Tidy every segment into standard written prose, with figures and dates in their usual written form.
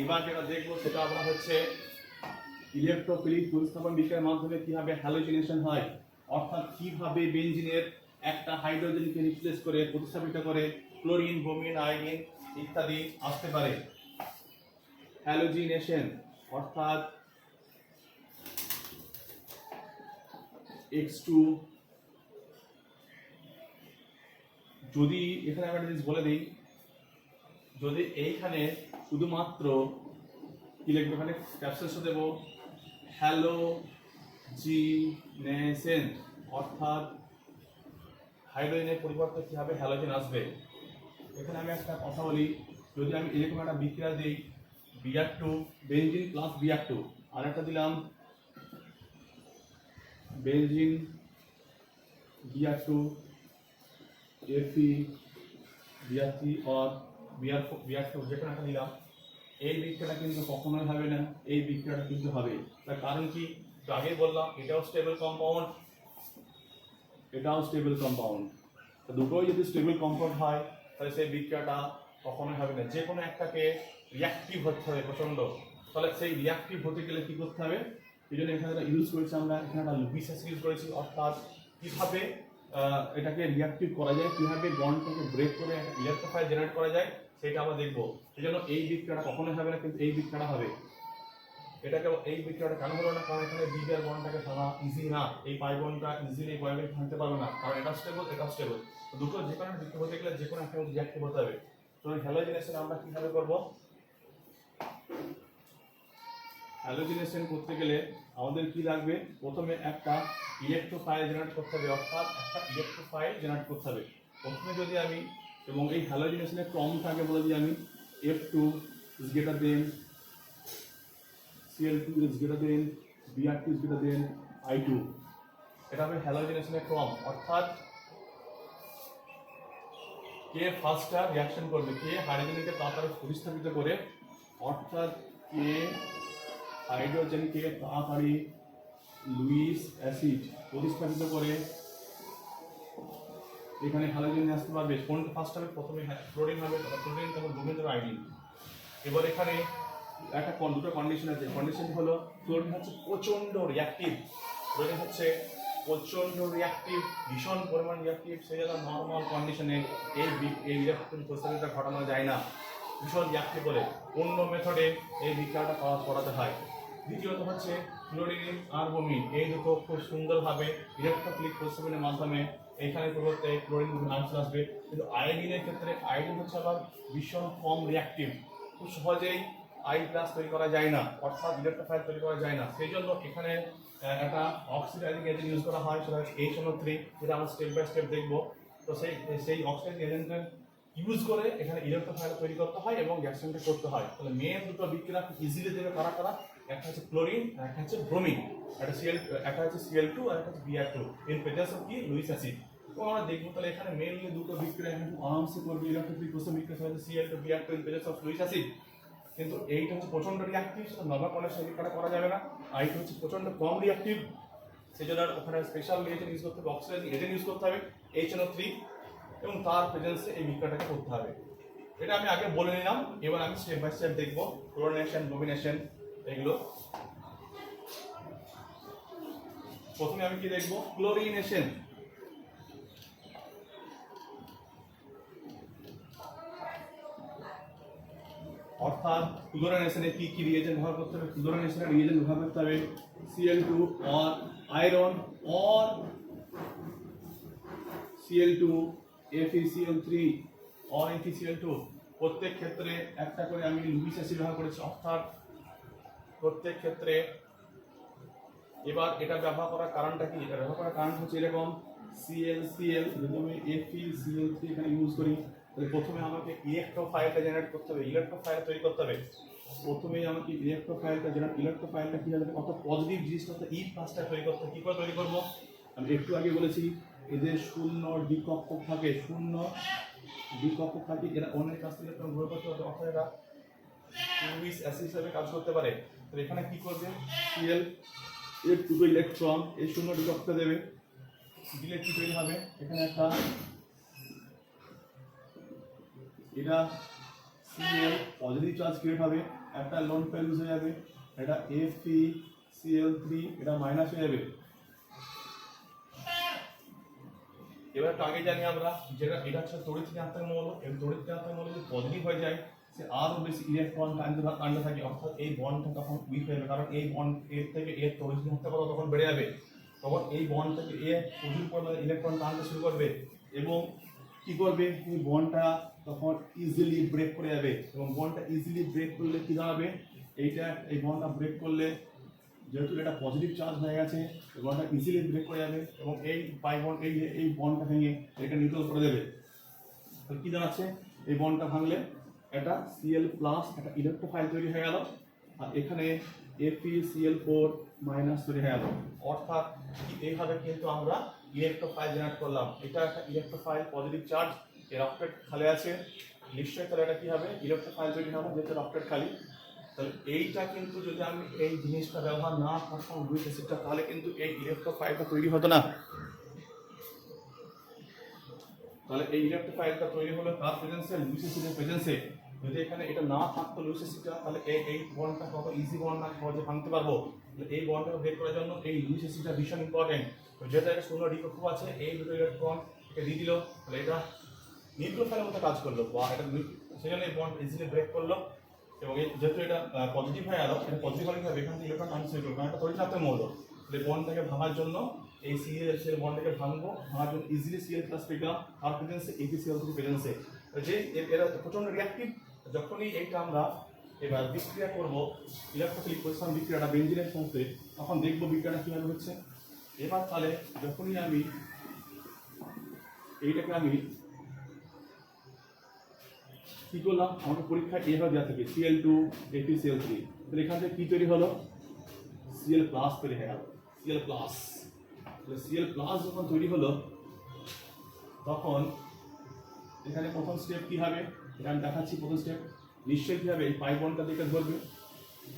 এবার যেটা দেখবো সেটা আমরা হচ্ছে ইলেকট্রোফিলিক প্রতিস্থাপন বিক্রিয়ার মাধ্যমে কিভাবে হ্যালোজিনেশন হয়, অর্থাৎ কিভাবে বেনজিনের একটা হাইড্রোজেনকে রিপ্লেস করে প্রতিস্থাপিত করে ক্লোরিন, ব্রোমিন, আয়োডিন ইত্যাদি আসতে পারে। হ্যালোজিনেশন অর্থাৎ X2, যদি এখানে আমরা জিনিস বলে দিই, যদি এইখানে শুধুমাত্র কি লিখবো, এখানে ক্যাপসুলস দেবো হ্যালোজিনেশন অর্থাৎ হাইড্রোজেনের পরিবর্তে কি হবে, হ্যালোজেন আসবে। এখানে আমি একটা কথা বলি, যদি আমি এরকম একটা বিক্রিয়া দিই Br2 বেনজিন প্লাস Br2, আর একটা দিলাম বেনজিন Br2 Fe Br3 और Br4 যেখানে একটা দিলাম, এই বিক্রিয়াটা কিন্তু কখনোই হবে না, এই বিক্রিয়াটা কিন্তু হবে। তার কারণ কি, আগে বললাম এটাও স্টেবল কম্পাউন্ড, এটাও স্টেবল কম্পাউন্ড, দুটোই যদি স্টেবল কম্পাউন্ড হয় তাহলে সেই বিক্রিয়াটা কখনোই হবে না। যে কোনো একটাকে রিয়াক্টিভ হতে হবে প্রচন্ড, তাহলে সেই রিয়াক্টিভ হতে গেলে কি করতে হবে, এই জন্য এখানে ইউজ করেছি আমরা, এখানে একটা লুইস অ্যাসিড ইউজ করেছি, অর্থাৎ কিভাবে এটাকে রিয়াক্টিভ করা যায়, কিভাবে বন্ডটাকে ব্রেক করে একটা ইলেকট্রোফাইল জেনারেট করা যায় সেটা আমরা দেখবো। সেই জন্য এই বিক্রিয়াটা কখনোই হবে না, কিন্তু এই বিক্রিয়াটা হবে। এটাকে এই বিক্রিয়াটা কেন হলো না, কারণ এখানে বিবিআর বন্ডটাকে ভাঙা ইজি না, এই পাই বন্ডটা ইজিলি এই বন্ডে ভাঙতে পারবে না, কারণ এটা স্টেবল, এটা স্টেবল। দুটো যে কোনো বিক্রিয়া হতে গেলে যে কোনো একটা রিয়াক্টিভ হতে হবে। তো হ্যালোজিনেশন আমরা কিভাবে করব, হ্যালোজিনেশন করতে গেলে আমাদের কি লাগবে, প্রথমে একটা ইলেকট্রোফাইল জেনারেট করতে হবে, অর্থাৎ একটা ইলেকট্রোফাইল জেনারেট করতে হবে। প্রথমে যদি আমি, এবং এই হ্যালোজিনেশনের ক্রমটাকে বলে দিই আমি, F2 is greater than Cl2 is greater than Br2 is greater than I2, এটা হবে হ্যালোজিনেশনের ক্রম, অর্থাৎ কে ফার্স্টটা রিঅ্যাকশন করবে, কে হাইড্রোজেনকে তাড়াতাড়ি প্রতিস্থাপিত করে, অর্থাৎ কে হাইড্রোজেনকে তাড়াতাড়ি লুইস অ্যাসিড প্রতিস্থাপিত করে এখানে হ্যালোজেন আসতে পারবে। কোনটা ফার্স্ট হবে, প্রথমে ক্লোরিন হবে, তারপর ক্লোরিন, তারপর ব্রোমিন, তারপর আয়োডিন। এবার এখানে একটা দুটো কন্ডিশন আছে, কন্ডিশন হলো ক্লোরিন হচ্ছে প্রচন্ড রিঅ্যাক্টিভ, ক্লোরিন হচ্ছে প্রচন্ড রিঅ্যাক্টিভ, ভীষণ পরিমাণ রিঅ্যাক্টিভ, সেই জন্য নর্মাল কন্ডিশনে এই রিঅ্যাকশন প্রস্তাবিতটা ঘটানো যায় না, ভীষণ রিঅ্যাক্টিভ বলে অন্য মেথডে এই বিক্রিয়াটা করাতে হয়। দ্বিতীয়ত হচ্ছে ক্লোরিন আর ব্রোমিন, এই দুটো খুব সুন্দরভাবে ইলেকট্রোফিলিক প্রস্তাবনের মাধ্যমে এইখানে পরিবর্তে ক্লোরিন আনসার আসবে। কিন্তু আয়োডিনের ক্ষেত্রে আয়োডিন হচ্ছে আবার ভীষণ কম রিঅ্যাক্টিভ, খুব সহজেই আই প্লাস তৈরি করা যায় না, অর্থাৎ ইলেকট্রোফাইল তৈরি করা যায় না। সেই জন্য এখানে একটা অক্সিডাইজিং এজেন্ট ইউজ করা হয়, সেটা হচ্ছে HNO3, যেটা আমরা স্টেপ বাই স্টেপ দেখবো। তো সেই অক্সিডাইজিং এজেন্টের ইউজ করে এখানে ইলেকট্রোফাইল তৈরি করতে হয় এবং রিঅ্যাকশনটা করতে হয়। তাহলে মেন দুটো বিক্রিয়া খুব ইজিলি দেবে কারা কারা, একটা হচ্ছে ক্লোরিন আর একটা হচ্ছে ব্রোমিন, একটা হচ্ছে Cl2 আর একটা হচ্ছে Br2 ইন প্রেজেন্স অফ কি, লুইস অ্যাসিড। তো আমরা দেখবো তাহলে এখানে মেনলি দুটো বিক্রিয়া এখানে আরামসে করবে, ইলেকট্রোফিলিক বিক্রিয়া হচ্ছে Cl2 Br2 in presence of Luis acid. কিন্তু এইটা হচ্ছে প্রচন্ড রিঅ্যাক্টিভ, সেটা নর্মাল কন্ডিশনে বিক্রিয়াটা করা যাবে না। আর এইটা হচ্ছে প্রচন্ড কম রিঅ্যাক্টিভ, সেই জন্য ওখানে স্পেশাল এজেন্ট ইউজ করতে হবে, অক্সিডাইজিং এজেন্ট ইউজ করতে হবে HNO3, এবং তার প্রেজেন্সে এই বিক্রিয়াটাকে করতে হবে। এটা আমি আগে বলে নিলাম, এবার আমি স্টেপ বাই স্টেপ দেখবো ক্লোরিনেশন, ব্রোমিনেশন এগুলো। প্রথমে আমি কি দেখবো, ক্লোরিনেশন। অর্থাৎ ক্লোরিনেশনে কি কি রিয়েজেন্ট ব্যবহার করতে হবে, ক্লোরিনেশনে রিয়েজেন্ট ব্যবহার করতে হবে Cl2 और आयरन और Cl2 FeCl3 और FeCl2, প্রত্যেক ক্ষেত্রে একটা করে আমি লুইস অ্যাসিড ব্যবহার করেছি, অর্থাৎ প্রত্যেক ক্ষেত্রে। এবার এটা ব্যবহার করার কারণটা কি, এটা ব্যবহার করার কারণ হচ্ছে এরকম, Cl যদি আমি FeCl3 এখানে ইউজ করি, তাহলে প্রথমে আমাকে ইলেকট্রোফাইলটা জেনারেট করতে হবে, ইলেকট্রোফাইল তৈরি করতে হবে। প্রথমেই আমাকে ইলেকট্রোফাইলটা জেনারেট, ইলেকট্রোফাইলটা কি হবে, কত পজিটিভ জিনিসটা E+টা তৈরি করতে হবে। কী করে তৈরি করবো, আমি একটু আগে বলেছি এদের শূন্য ডিকক্ষক থাকে, শূন্য ডিকক্ষক থাকে, এরা অনেক কাছ থেকে গ্রহণ করতে হবে, অর্থাৎ এরা লুইস অ্যাসিড হিসেবে কাজ করতে পারে। তো এখানে কি করবে, Cl এর দুটো ইলেকট্রন এই শূন্য ডিকক্ষকে দেবে, দিলে কি তৈরি হবে, এখানে একটা, এটা Cl পজিটিভ চার্জ ক্রিয়েট হবে, একটা লোন পেয়ার ইউজ হয়ে যাবে, এটা FeCl3 এটা মাইনাস হয়ে যাবে। এবার একটু আগে জানি আমরা যেটা এটা হচ্ছে তড়িৎ ঋণাত্মক মৌল, এই তড়িৎ ঋণাত্মক মৌল যদি পজিটিভ হয়ে যায় সে আরো বেশি ইলেকট্রন টানতে থাকে, অর্থাৎ এই বন্ডটা তখন উইক হয়ে যাবে, কারণ এই বন্ড এর থেকে এর তড়িৎ ঋণাত্মকতা তখন বেড়ে যাবে, তখন এই বন্ড থেকে এ প্রচুর পরিমাণে ইলেকট্রন টানতে শুরু করবে এবং কি করবে এই বন্ডটা তখন ইজিলি ব্রেক করে যাবে, এবং বন্ডটা ইজিলি ব্রেক করলে কি দাঁড়াবে, এইটা এই বন্ডটা ব্রেক করলে যেহেতু এটা পজিটিভ চার্জ হয়ে গেছে বন্ডটা ইজিলি ব্রেক করে যাবে এবং এই পাই বন্ড এই বন্ডটা ভেঙে এটা নিউট্রাল করে দেবে। তো কি দাঁড়াচ্ছে, এই বন্ডটা ভাঙলে একটা Cl প্লাস একটা ইলেকট্রোফাইল তৈরি হয়ে গেল, আর এখানে FeCl4 মাইনাস তৈরি হয়ে গেল, অর্থাৎ এইভাবে কিন্তু আমরা ইলেকট্রোফাইল জেনারেট করলাম। এটা একটা ইলেকট্রোফাইল পজিটিভ চার্জ, এর অক্টেট খালি আছে, নিশ্চয়ই তাহলে এটা কি হবে ইলেকট্রোফাইল তৈরি হবে যেহেতু অক্টেট খালি। তাহলে এইটা কিন্তু যদি আমি এই জিনিসটা ব্যবহার না করতাম লুইস অ্যাসিডটা, তাহলে কিন্তু এই ইলেকট্রোফাইলটা তৈরি হতো না। তাহলে এই ইলেকট্রোফাইলটা তৈরি হলো কার প্রেজেন্সে, লুইস অ্যাসিডের প্রেজেন্সে। যদি এখানে এটা না থাকতো লুইস অ্যাসিডটা, তাহলে এই বন্ডটা কত ইজি বন্ড না সহজে ভাঙতে পারবো। এই বন্ডটাকে ব্রেক করার জন্য এই লুইস অ্যাসিডটা ভীষণ ইম্পর্টেন্ট। যেহেতু এটা শূন্য ডিকক্ষু আছে, এই দুটো ইলেকট্রন একে দিয়ে দিল, তাহলে এটা নিউক্লিওফাইলের মতো কাজ করলো, বা এটা সেই জন্য এই বন্ড ইজিলি ব্রেক করলো। এবং যেহেতু এটা পজিটিভ হয়ে গেল, এটা পজিটিভ হলে কি হবে, এখান থেকে ইলেকট্রন আনসেট করবে, কারণ এটা তড়িৎ ঋণাত্মক মৌল। তাহলে বন্ডটাকে ভাঙার জন্য এই Cl বন্ডটাকে ভাঙার জন্য ইজিলি Cl প্লাস পেলাম, আর প্রেজেন্সে FeCl3 প্রেজেন্সে যে এরা প্রচন্ড রিঅ্যাক্টিভ। যখনই এইটা আমরা এবার বিক্রিয়া করব ইলেকট্রোফিলিক পরিশ্রম বিক্রিয়াটা বেঞ্জিনের সাথে, তখন দেখবো বিক্রিয়াটা কিভাবে হচ্ছে। এবার তাহলে যখনই আমি এইটাকে আমি কি করলাম, আমাকে পরীক্ষায় এইভাবে দেওয়া থাকে Cl2 FeCl3, তাহলে এখান থেকে কি তৈরি হলো, Cl প্লাস তৈরি হয়ে গেল, Cl প্লাস। Cl প্লাস যখন তৈরি হলো তখন এখানে প্রথম স্টেপ কি হবে, এটা আমি দেখাচ্ছি। প্রথম স্টেপ নিশ্চয়ই কি হবে, এই পাই বন্ডটা দিকে ধরবে,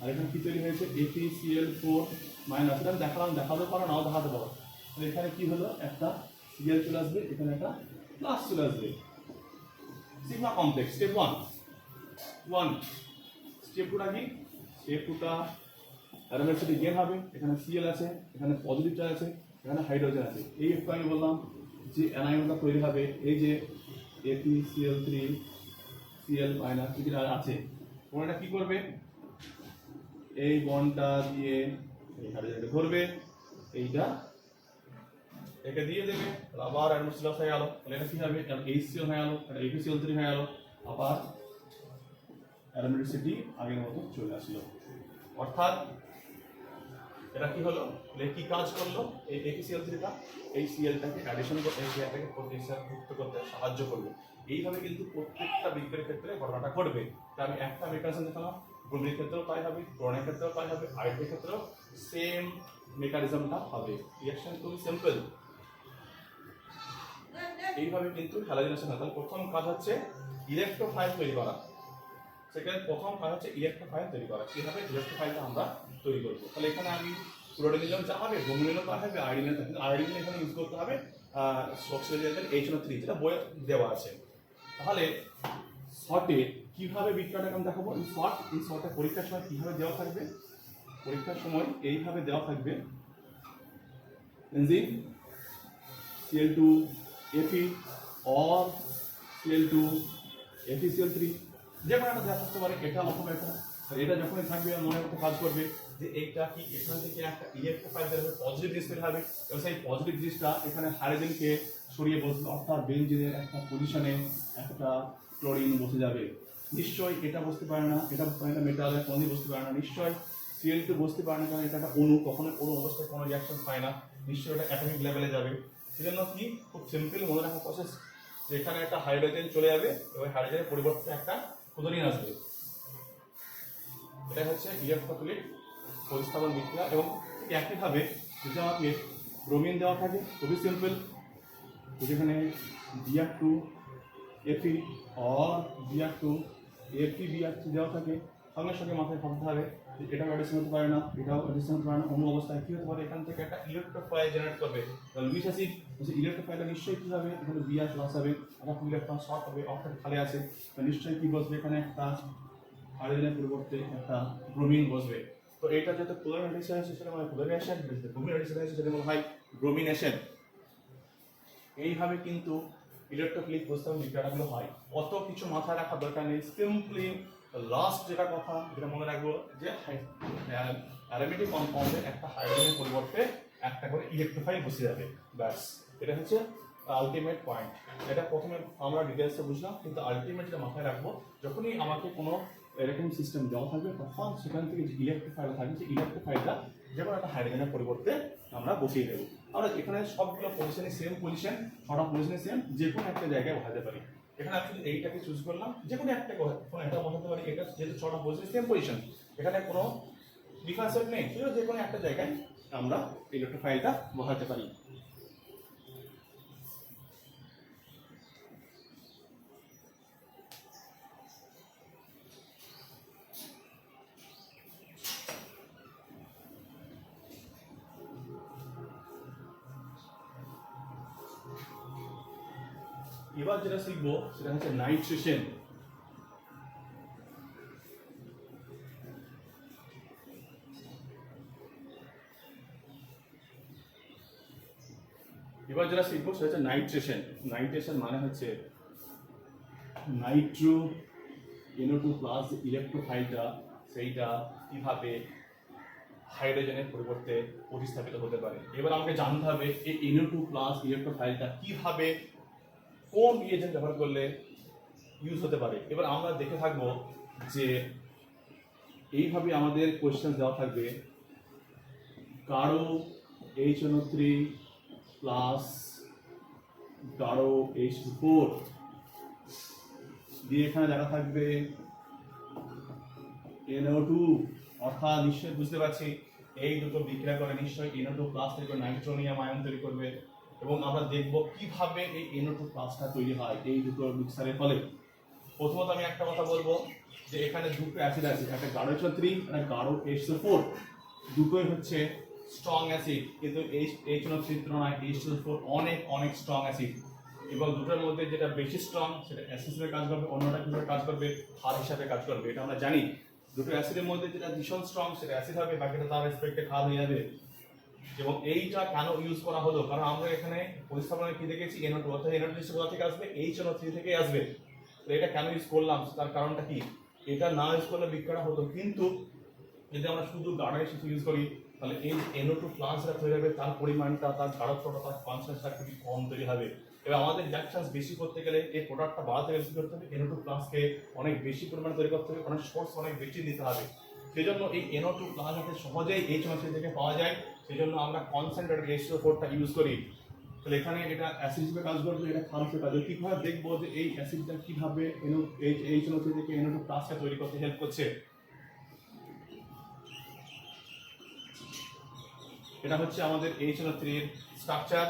আর এখানে কি তৈরি হয়েছে FeCl4 মাইনাস, এটা আমি দেখাতে পারো নাও দেখাতে পারো। তাহলে এখানে কি হলো, একটা Cl চলে আসবে, এখানে একটা প্লাস চলে আসবে, সিগমা কমপ্লেক্স। স্টেপ 1 স্টেপ 2টা কি, স্টেপ 2টা অ্যারোমের সাথে গেন হবে, এখানে Cl আছে, এখানে পজিটিভ চার্জ আছে, এখানে হাইড্রোজেন আছে। এই একটু আমি বললাম যে অ্যানায়নটা তৈরি হবে, এই যে FeCl3 Cl মাইনাস যেটা আছে, ওটা কি করবে, এই বন্ডটা দিয়ে এই হাইড্রোজেনকে ধরবে, এইটা একে দিয়ে দেবে, আবার অ্যাডমিসিল হয়ে গেল, তাহলে এটা কি হবে, HCl হয়ে গেল, এটা FeCl3 হয়ে গেল, আবার অ্যারোমেটিসিটি আগের মতো চলে আসলো। অর্থাৎ এটা কি হলো, কি কাজ করলো, এই FeCl3টা এই Clটাকে অ্যাডিশন করতে, এই Clটাকে প্রতিস্থাপিত করতে সাহায্য করবে। এইভাবে কিন্তু প্রত্যেকটা বিক্রিয়ার ক্ষেত্রে ঘটনাটা ঘটবে। তাই আমি একটা মেকানিজম দেখালাম, ব্রোমিনের ক্ষেত্রেও তাই হবে, ক্লোরিনের ক্ষেত্রেও তাই হবে, আয়োডিনের ক্ষেত্রেও সেম মেকানিজমটা হবে। রিঅ্যাকশন খুবই সিম্পল। এইভাবে কিন্তু হ্যালোজেনেশন হয়। তাহলে প্রথম কাজ হচ্ছে ইলেকট্রোফাইল তৈরি করা, সেকেন্ড প্রথম কাজ হচ্ছে ইলেকট্রোফাইল তৈরি করা। কিভাবে ইলেকট্রোফাইলটা আমরা তৈরি করবো, তাহলে এখানে আমি ক্লোরিন নিলাম যা হবে, ব্রোমিনেরও তা হবে, আয়োডিনের তা হবে। আয়োডিন এখানে ইউজ করতে হবে অক্সিজেন HNO3 যেটা বইয়ে দেওয়া আছে। তাহলে শর্টে কিভাবে বিক্রিয়াটাকে আমি দেখাবো, এই শর্টে পরীক্ষার সময় কিভাবে দেওয়া থাকবে, পরীক্ষার সময় এইভাবে দেওয়া থাকবে engine Cl2 Fe or Cl2 FeCl3 যে কোনো একটা দেওয়া থাকতে পারে, এটা অথবা এটা যখনই থাকবে মনে মতো কাজ করবে যে এইটা কি এখান থেকে একটা ইলেকট্রোফাইল বের হবে, পজিটিভ জিনিস বের হবে, এবং সেই পজিটিভ জিনিসটা এখানে হাইড্রোজেনকে সরিয়ে বসবে, অর্থাৎ বেঞ্জিনের একটা পজিশনে একটা ক্লোরিন বসে যাবে। নিশ্চয়ই এটা বসতে পারে না, এটা মেটালে কোনোদিন বসতে পারে না, নিশ্চয়ই Cl2 বসতে পারে না, কারণ এটা একটা অণু, কখনো অণু অবস্থায় কোনো রিয়াকশন পায় না, নিশ্চয়ই এটা অ্যাটমিক লেভেলে যাবে। সেজন্য কি খুব সিম্পল মনে রাখা প্রসেস, যে এখানে একটা হাইড্রোজেন চলে যাবে এবং হাইড্রোজেনের পরিবর্তে একটা ক্লোরিন আসবে। এটা হচ্ছে ইলেকট্রোফিলিক প্রতিস্থাপন বিক্রিয়া। এবং একইভাবে যদি আমাকে ব্রোমিন দেওয়া থাকে, খুবই সিম্পল, যেখানে Br2 Fe or Br2 FeBr3 দেওয়া থাকে, সঙ্গে সঙ্গে মাথায় ভাবতে হবে যে এটাও অ্যাডিশন হতে পারে না, এটাও অ্যাডিশন হতে পারে না, অন্য অবস্থায় কী হতে পারে, এখান থেকে একটা ইলেকট্রোফাইল জেনারেট করবে। লুইস অ্যাসিড ইলেকট্রোফাইলটা নিশ্চয়ই কি হবে, এখানে বিআর প্লাস হবে, একটা ইলেকট্রন শর্ট হবে, অর্থাৎ খালি আছে, নিশ্চয়ই কি বসবে এখানে একটা হাইড্রোজেনের পরিবর্তে একটা ব্রোমিন বসবে। তো এটা যেহেতু ক্লোরিন রিলেশন আছে সেটা মানে ক্লোরিনেশন, ব্রোমিন রিলেশন আছে সেটা বলা হয় ব্রোমিনেশন। এইভাবে কিন্তু ইলেকট্রোফিলিক প্রস্তাব বিক্রিয়াগুলো হয়। অত কিছু মাথায় রাখার দরকার নেই, সিম্পলি লাস্ট যেটা কথা যেটা মনে রাখবো যে অ্যারোমেটিক কম্পাউন্ডে একটা হাইড্রোজেনের পরিবর্তে একটা করে ইলেকট্রোফাইল বসে যাবে, ব্যাস এটা হচ্ছে আলটিমেট পয়েন্ট। এটা প্রথমে আমরা ডিটেলসে বুঝলাম, কিন্তু আলটিমেট যেটা মাথায় রাখবো যখনই আমাকে কোনো এরকম সিস্টেম দেওয়া থাকবে তখন সেখান থেকে যে ইলেকট্রোফাইল থাকবে সেই ইলেকট্রোফাইলটা যেমন একটা হাইড্রোজেনের পরিবর্তে আমরা বসিয়ে দেবো। আমরা এখানে সবগুলো পজিশনে সেম পজিশন, ছটা পজিশনে সেম, যে কোনো একটা জায়গায় বসাতে পারি। এখানে আমি এইটাকে চুজ করলাম, যে কোনো একটা এটা বসাতে পারি, এটা যেহেতু ছটা পজিশন সেম পজিশন, এখানে কোনো ডিফারেন্স নেই, যে কোনো একটা জায়গায় আমরা ইলেকট্রোফাইলটা বসাতে পারি। এবার যেটা শিখবো সেটা হচ্ছে নাইট্রেশন। এবার যেটা শিখবো সেটা হচ্ছে নাইট্রেশন। নাইট্রেশন মানে হচ্ছে নাইট্রো NO2 প্লাস ইলেকট্রোফাইলটা সেইটা কিভাবে হাইড্রোজেনের পরিবর্তে প্রতিস্থাপিত হতে পারে। এবার আমাকে জানতে হবে এই NO2 প্লাস ইলেকট্রোফাইলটা কিভাবে কোন রিয়েজেন্ট ব্যবহার করলে ইউজ হতে পারে। এবার আমরা দেখে থাকবো যে এইভাবে আমাদের কোয়েশ্চেন দেওয়া থাকবে, গাঢ় HNO3 প্লাস গাঢ় H2O4 দিয়ে এখানে দেখা থাকবে NO2, অর্থাৎ নিশ্চয়ই বুঝতে পারছি এই দুটো বিক্রিয়া করে নিশ্চয়ই NO2 প্লাস থেকে নাইট্রোনিয়াম আয়ন তৈরি করবে। এবং আমরা দেখব কিভাবে এই NO2 প্লাসটা তৈরি হয় এই দুটো মিক্সারের ফলে। প্রথমত আমি একটা কথা বলবো যে এখানে দুটো অ্যাসিড আছে, একটা গাঢ় HNO3 আর একটা গাঢ় H2O4, দুটোই হচ্ছে স্ট্রং অ্যাসিড, কিন্তু HNO3 তুলনায় H2O4 অনেক অনেক স্ট্রং অ্যাসিড। এবং দুটোর মধ্যে যেটা বেশি স্ট্রং সেটা অ্যাসিড হিসেবে কাজ করবে, অন্যটা কিভাবে কাজ করবে, ক্ষার হিসাবে কাজ করবে। এটা আমরা জানি দুটো অ্যাসিডের মধ্যে যেটা ভীষণ স্ট্রং সেটা অ্যাসিড হবে, বাকিটা তার রেসপেক্টে ক্ষার হয়ে যাবে। এবং এইটা কেন ইউজ করা হলো, কারণ আমরা এখানে প্রতিস্থাপনে কি দেখেছি NO2, অর্থাৎ NO2 কোথা থেকে আসবে, HNO3 থেকে আসবে। তো এটা কেন ইউজ করলাম তার কারণটা কি, এটা না ইউজ করলে বিক্রিয়া হতো, কিন্তু যদি আমরা শুধু গাঢ় হিসেবে ইউজ করি তাহলে এই NO2 প্লাসটা তৈরি হবে, তার পরিমাণটা তার গাঢ়ত্বটা তার কনসেন্ট্রেশনটা খুবই কম তৈরি হবে। এবার আমাদের রিঅ্যাকশনস বেশি করতে গেলে এই প্রোডাক্টটা বাড়াতে বেশি করতে হবে, NO2 প্লাসকে অনেক বেশি পরিমাণে তৈরি করতে হবে, অনেক সোর্স অনেক বেশি দিতে হবে। সেই জন্য এই NO2 প্লাস যাতে সহজেই HNO3 থেকে পাওয়া যায় সেই জন্য আমরা কনসেন্ট্রেটেড H2O4টা ইউজ করি। তাহলে এখানে এটা অ্যাসিড হিসেবে কাজ করবে, এটা ক্ষার হিসেবে কাজ করবে। কিভাবে দেখবো যে এই অ্যাসিডটা কিভাবে HNO3 থেকে NO2 প্লাসটা তৈরি করতে হেল্প করছে। এটা হচ্ছে আমাদের HNO3 এর স্ট্রাকচার।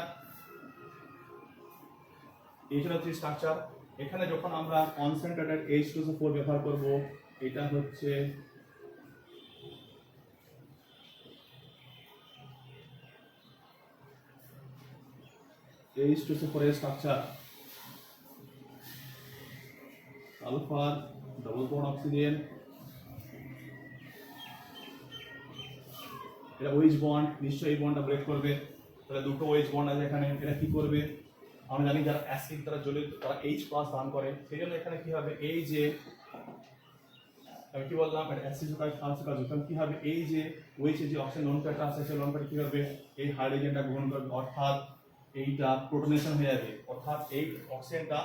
HNO3 স্ট্রাকচার, এখানে যখন আমরা কনসেন্ট্রেটেড H2SO4 ব্যবহার করব, এটা হচ্ছে H2SO4 এর structure, sulphur double bond oxygen, এটা OH বন্ড, নিশ্চয়ই এই বন্ডটা ব্রেক করবে, তাহলে দুটো OH বন্ড আছে এখানে, এটা কি করবে আমরা জানি যারা অ্যাসিড তারা জ্বলিত তারা H+ দান করে, সেই জন্য এখানে কি হবে এই যে আমি কি বললাম এটা অ্যাসিড কাজ কাজ কি হবে, এই যে OH এর যে অক্সিজেন লোন প্যাডটা আছে সেই লোন প্যাড কি হবে এই হাইড্রোজেনটা গ্রহণ করবে, অর্থাৎ এইটা প্রোটনেশন হয়ে যাবে, অর্থাৎ এই অক্সিজেনটা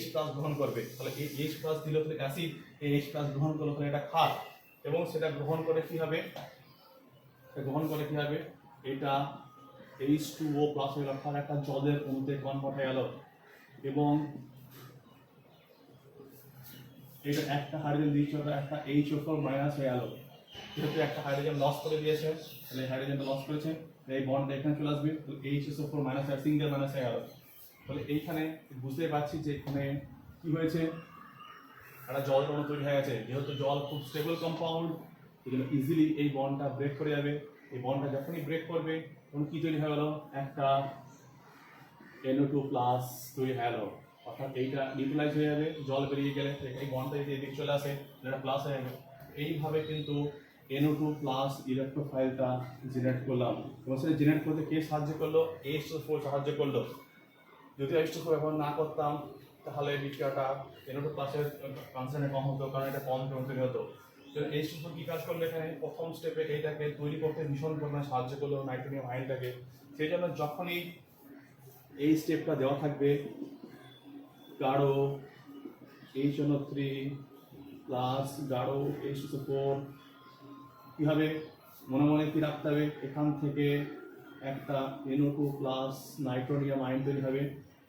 H+ গ্রহণ করবে। তাহলে এই H+ দিলে তাহলে অ্যাসিড, এই H+ গ্রহণ করলে তাহলে এটা ক্ষার, এবং সেটা গ্রহণ করে কি হবে এটা H2O+ হয়ে গেল, ক্ষার একটা জলের অণুতে কনভার্ট হয়ে গেল, এবং এটা একটা হাইড্রোজেন দিচ্ছে একটা HO4- হয়ে গেল, যেহেতু একটা হাইড্রোজেন লস করে দিয়েছে তাহলে হাইড্রোজেনটা লস করেছে, এই বন্ডটা এখানে চলে আসবে, তো HSO4- সিঙ্গেল মাইনাস হয়ে গেল। তাহলে এইখানে বুঝতেই পারছি যে এখানে কি হয়েছে, একটা জল অণু তৈরি হয়ে গেছে, যেহেতু জল খুব স্টেবল কম্পাউন্ড এই জন্য ইজিলি এই বন্ডটা ব্রেক করে যাবে। এই বন্ডটা যখনই ব্রেক করবে তখন কি তৈরি হয়ে গেল, একটা NO2 প্লাস তৈরি হয়ে গেল, অর্থাৎ এইটা নিউট্রালাইজ হয়ে যাবে, জল বেরিয়ে গেলে এই বন্ডটা যদি এদিকে চলে আসে এটা প্লাস হয়ে যাবে। এইভাবে কিন্তু NO2 প্লাস ইলেকট্রোফাইলটা জেনারেট করলাম, এবং সেটা জেনারেট করতে কে সাহায্য করলো? H2SO4 সাহায্য করলো। যদি H2SO4 ব্যবহার না করতাম তাহলে বিক্রিয়াটা NO2 প্লাসের কনসেন্ট্রেট কম হতো, কারণ এটা কম তৈরি হতো। তো H2SO4 কি কাজ করলো এখানে? প্রথম স্টেপে এইটাকে তৈরি করতে ভীষণ পরিমাণে সাহায্য করলো নাইট্রোনিয়াম আয়নটাকে। সেই জন্য যখনই এই স্টেপটা দেওয়া থাকবে গাঢ় HNO3 প্লাস গাঢ় H2SO4, কি হবে? মনে মনে কি রাখতে হবে? এখান থেকে একটা NO2 প্লাস নাইট্রোনিয়াম আয়ন তৈরি হবে,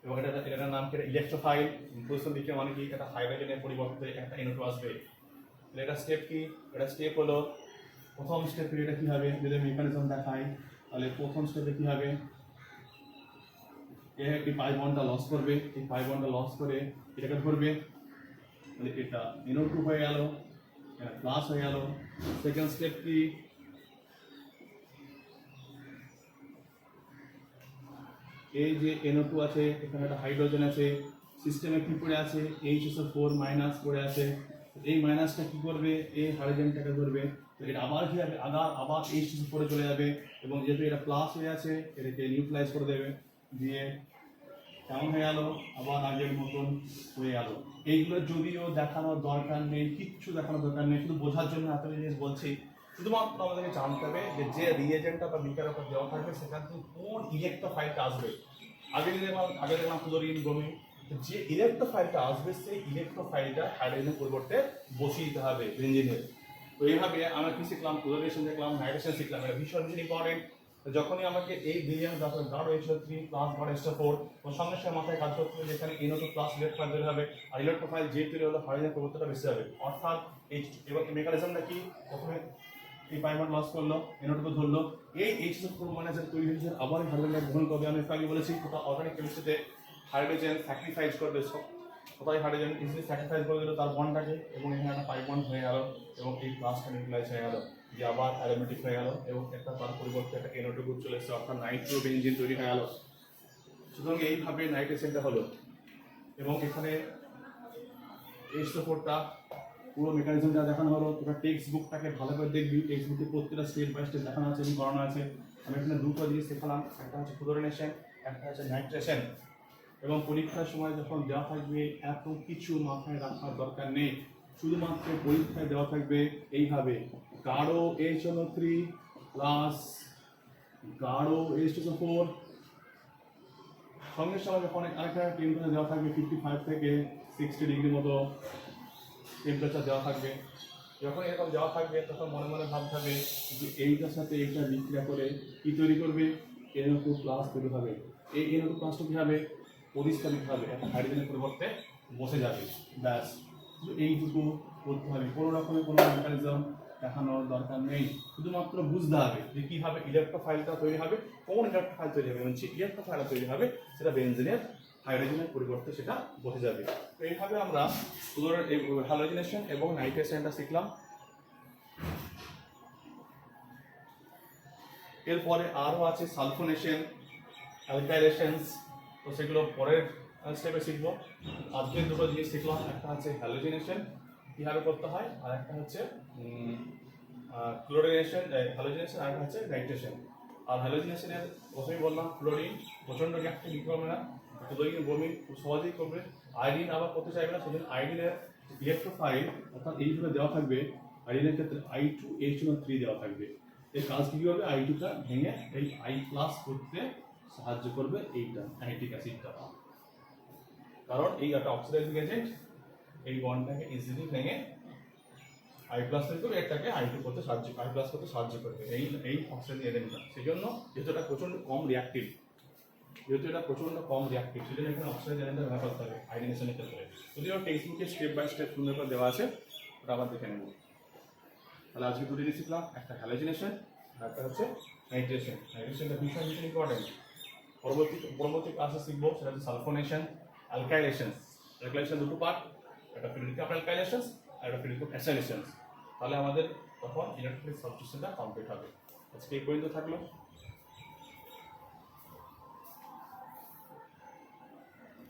এবং এটার নাম কি? ইলেকট্রোফাইল। প্রশ্ন দিকে মানে কি? একটা হাইড্রোজেনের পরিবর্তে একটা NO2 আসবে। এটা স্টেপ কি? এটা স্টেপ হলো প্রথম স্টেপে এটা কি হবে? যদি মেকানিজম দেখাই তাহলে প্রথম স্টেপে কি হবে? এ একটি পাই বন্ডটা লস করবে, এই পাই বন্ডটা লস করে এটাকে ধরবে, তাহলে এটা NO2 হয়ে গেল, এটা প্লাস হয়ে গেল। সেকেন্ড স্টেপ কি? এই যে NO2 আছে, এখানে একটা হাইড্রোজেন আছে, সিস্টেমে কি পড়ে আছে? HSO4 মাইনাস পড়ে আছে। এই মাইনাসটা কি করবে? এই হাইড্রোজেনটাকে ধরবে, তো এটা আবার কি হবে? আবার H2SO4 চলে যাবে, এবং যেহেতু এটা প্লাস হয়ে আছে এটাকে নিউট্রালাইজ করে দেবে, দিয়ে কেমন হয়ে গেল? আবার আগের মতন হয়ে গেল। এইগুলো যদিও দেখানোর দরকার নেই, কিচ্ছু দেখানোর দরকার নেই, শুধু বোঝার জন্য এত জিনিস বলছি। শুধুমাত্র আমাদেরকে জানতে হবে যে রিয়েজেন্টটা বা বিকারের উপর দেওয়া থাকবে সেখান থেকে কোন ইলেকট্রোফাইলটা আসবে। আগে দেখলাম ক্লোরিন, ব্রোমিন, যে ইলেকট্রোফাইলটা আসবে সেই ইলেকট্রোফাইলটা হাইড্রোজেনের পরিবর্তে বসিয়ে দিতে হবে বেঞ্জিনের। তো এইভাবে আমরা কি শিখলাম? ক্লোরিনেশন দেখলাম, নাইট্রেশন শিখলাম। এটা ভীষণ ইম্পর্টেন্ট। যখনই আমাকে এই বিলিয়ন গাঢ় HO3 প্লাস গাঢ় H2SO4 সঙ্গে সঙ্গে মাথায় কাজ করতে হবে, যেখানে NO2 প্লাস ইলেকট্রোফাইল তৈরি হবে, আর ইলেকট্রোফাইল যে তৈরি হলো হাইড্রোজেনের প্রবর্তনটা বেশি হবে, অর্থাৎ এবং মেকানিজমটা কি? প্রথমে এই পাই বন্ড লস করলো, NO2 কে ধরলো, এই H2SO4 মাইনাসের তৈরি হয়েছে, আবার হাইড্রোজেন গ্রহণ করবে। আমি একটু আগে বলেছি অর্গানিক কেমিস্ট্রিতে হাইড্রোজেন স্যাক্রিফাইস করবে, কোথায় হাইড্রোজেন ইজিলি স্যাক্রিফাইস করে দিল তার বন্ডটাকে, এবং এখানে একটা পাই বন্ড হয়ে গেল, এবং এই প্লাসটা নিউট্রালাইজ হয়ে গেল, যে আবার অ্যারোমেটিক হয়ে গেল, এবং একটা তার পরিবর্তে একটা NO2 গ্রুপ চলে এসেছে, অর্থাৎ নাইট্রোবেনজিন তৈরি হয়ে গেল। সুতরাং এইভাবে নাইট্রেশনটা হলো, এবং এখানে H2SO4টা পুরো মেকানিজমটা দেখানো হলো। তোমরা টেক্সট বুকটাকে ভালো করে দেখবি, টেক্সট বুকে প্রত্যেকটা স্টেপ বাই স্টেপ দেখানো আছে এবং করানো আছে। আমি এখানে দুটো জিনিস দেখালাম, একটা হচ্ছে ক্লোরিনেশন, একটা হচ্ছে নাইট্রেশন। এবং পরীক্ষার সময় যখন দেওয়া থাকবে এত কিছু মাথায় রাখার দরকার নেই, শুধুমাত্র পরীক্ষায় দেওয়া থাকবে এইভাবে গাঢ় HNO3 প্লাস গাঢ় H2SO4, সঙ্গে সঙ্গে যখন আরেকটা টেম্পারেচার দেওয়া থাকবে 55 থেকে 60 ডিগ্রি মতো টেম্পারেচার দেওয়া থাকবে। যখন এরকম দেওয়া থাকবে তখন মনে মনে ভাবতে হবে যে এইটার সাথে এইটা বিক্রিয়া করে কি তৈরি করবে? NO2 প্লাস তৈরি হবে। এই NO2 প্লাসটা কী হবে? পরিষ্কার দিতে হবে, একটা হাইড্রোজেনের পরিবর্তে বসে যাবে, ব্যাস। এইটুকু করতে হবে, কোনো রকমের কোনো মেকানিজম দেখানোর দরকার নেই, শুধুমাত্র বুঝতে হবে যে কীভাবে ইলেকট্রোফাইলটা তৈরি হবে, কোন ইলেকট্রোফাইল তৈরি হবে, এবং যে ইলেকট্রোফাইল তৈরি হবে সেটা বেনজিনের হাইড্রোজেনের পরিবর্তে সেটা বসে যাবে। তো এইভাবে আমরা হ্যালোজিনেশন এবং নাইট্রেশনটা শিখলাম। এরপরে আরও আছে সালফোনেশন, অ্যালকাইলেশনস, তো সেগুলো পরের স্টেপে শিখবো। আজকে দুটো জিনিস শিখলাম, একটা হচ্ছে হ্যালোজিনেশন কীভাবে করতে হয়, আর একটা হচ্ছে ক্লোরিনেশন, হ্যালোজিনেশন, আর একটা হচ্ছে নাইট্রেশন। আর হ্যালোজিনেশনের প্রথমেই বললাম ক্লোরিন প্রচণ্ড রিয়াক্টিভ বিক্রমে না, ক্লোরিন ব্রোমিন খুব সহজেই করবে, আয়োডিন আবার করতে চাইবে না, সেজন্য আয়োডিনের ইলেকট্রোফাইল অর্থাৎ এইভাবে দেওয়া থাকবে, আয়োডিনের ক্ষেত্রে I2H3 দেওয়া থাকবে। এই কাজ কী করবে? I2টা ভেঙে এই I+ করতে সাহায্য করবে এইটা নাইট্রিক অ্যাসিডটা, কারণ এই একটা অক্সিডাইজিং এজেন্ট, এই বন্ডটাকে ইজিলি ভেঙে I+ তৈরি করবে, এটাকে I2 করতে সাহায্য, I+ করতে সাহায্য করবে এই অক্সিডাইজিং এজেন্টটা। সেই জন্য যেহেতু এটা প্রচণ্ড কম রিয়াক্টিভ, সেজন্য এখানে অক্সিডাইজিং এজেন্টটা ব্যবহার করতে হবে আয়োডিনেশনের ক্ষেত্রে। যদিও টেক্সট বুকে স্টেপ বাই স্টেপ সুন্দর করে দেওয়া আছে, ওটা আবার দেখে নেব। তাহলে আজকে দুটো জিনিস শিখলাম, একটা হ্যালোজিনেশন আর একটা হচ্ছে নাইট্রেশন। নাইট্রেশনটা ভীষণ ইম্পর্টেন্ট। পরবর্তী ক্লাসে শিখবো সেটা হচ্ছে সালফোনেশন, অ্যালকাইলেশন। অ্যালকাইলেশন দুটো পার্ট, একটা ফিল্ড কাপ অ্যালকাইলেশন আর একটা ফিল্ড কাপ অ্যাসাইলেশন। তাহলে আমাদের তখন ইলেকট্রনিক সাবস্টিটিউশনটা কমপ্লিট হবে। আজকে এই পর্যন্ত থাকলো।